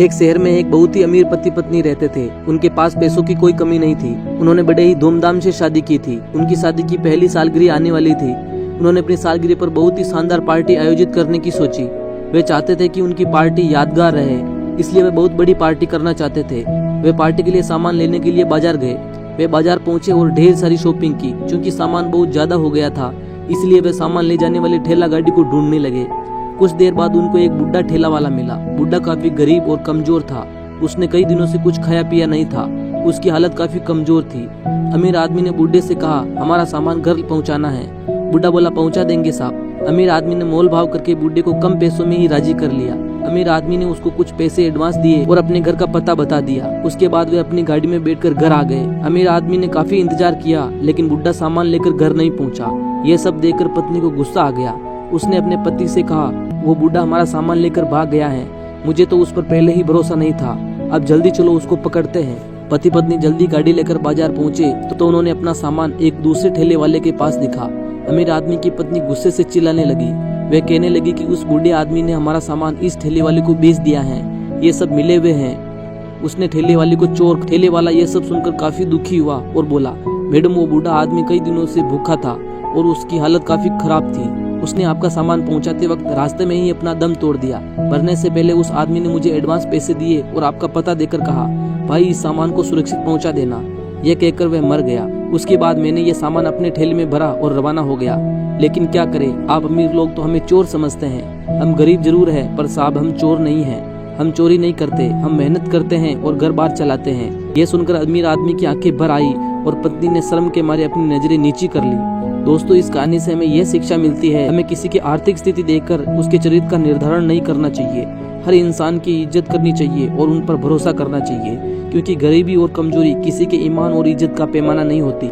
एक शहर में एक बहुत ही अमीर पति पत्नी रहते थे। उनके पास पैसों की कोई कमी नहीं थी। उन्होंने बड़े ही धूमधाम से शादी की थी। उनकी शादी की पहली सालगिरह आने वाली थी। उन्होंने अपनी सालगिरह पर बहुत ही शानदार पार्टी आयोजित करने की सोची। वे चाहते थे कि उनकी पार्टी यादगार रहे, इसलिए वे बहुत बड़ी पार्टी करना चाहते थे। वे पार्टी के लिए सामान लेने के लिए बाजार गए। वे बाजार पहुंचे और ढेर सारी शॉपिंग की। क्योंकि सामान बहुत ज्यादा हो गया था, इसलिए वे सामान ले जाने वाले ठेला गाड़ी को ढूंढने लगे। कुछ देर बाद उनको एक बुढ़ा ठेला वाला मिला। बुढ़ा काफी गरीब और कमजोर था। उसने कई दिनों से कुछ खाया पिया नहीं था। उसकी हालत काफी कमजोर थी। अमीर आदमी ने बुढ़े से कहा, हमारा सामान घर पहुंचाना है। बुढ़ा बोला, पहुंचा देंगे साहब। अमीर आदमी ने मोल भाव करके बुढ़े को कम पैसों में ही राजी कर लिया। अमीर आदमी ने उसको कुछ पैसे एडवांस दिए और अपने घर का पता बता दिया। उसके बाद वे अपनी गाड़ी में बैठकर घर आ गए। अमीर आदमी ने काफी इंतजार किया, लेकिन बुढ़ा सामान लेकर घर नहीं पहुंचा। ये सब देखकर पत्नी को गुस्सा आ गया। उसने अपने पति से कहा, वो बूढ़ा हमारा सामान लेकर भाग गया है। मुझे तो उस पर पहले ही भरोसा नहीं था। अब जल्दी चलो, उसको पकड़ते हैं। पति पत्नी जल्दी गाड़ी लेकर बाजार पहुंचे तो उन्होंने अपना सामान एक दूसरे ठेले वाले के पास दिखा। अमीर आदमी की पत्नी गुस्से से चिल्लाने लगी। वह कहने लगी कि उस बूढ़े आदमी ने हमारा सामान इस ठेले वाले को बेच दिया है। ये सब मिले हुए हैं। उसने ठेले वाले को चोर। ठेले वाला ये सब सुनकर काफी दुखी हुआ और बोला, मैडम, वो बूढ़ा आदमी कई दिनों से भूखा था और उसकी हालत काफी खराब थी। उसने आपका सामान पहुंचाते वक्त रास्ते में ही अपना दम तोड़ दिया। मरने से पहले उस आदमी ने मुझे एडवांस पैसे दिए और आपका पता देकर कहा, भाई इस सामान को सुरक्षित पहुंचा देना। यह कहकर वह मर गया। उसके बाद मैंने ये सामान अपने ठेले में भरा और रवाना हो गया। लेकिन क्या करें, आप अमीर लोग तो हमें चोर समझते हैं। हम गरीब जरूर हैं, पर साहब हम चोर नहीं हैं। हम चोरी नहीं करते, हम मेहनत करते हैं और घर बार चलाते हैं। यह सुनकर अमीर आदमी की आंखें भर आई और पत्नी ने शर्म के मारे अपनी नजरें नीची कर ली। दोस्तों, इस कहानी से हमें यह शिक्षा मिलती है, हमें किसी की आर्थिक स्थिति देखकर उसके चरित्र का निर्धारण नहीं करना चाहिए। हर इंसान की इज्जत करनी चाहिए और उन पर भरोसा करना चाहिए, क्योंकि गरीबी और कमजोरी किसी के ईमान और इज्जत का पैमाना नहीं होती।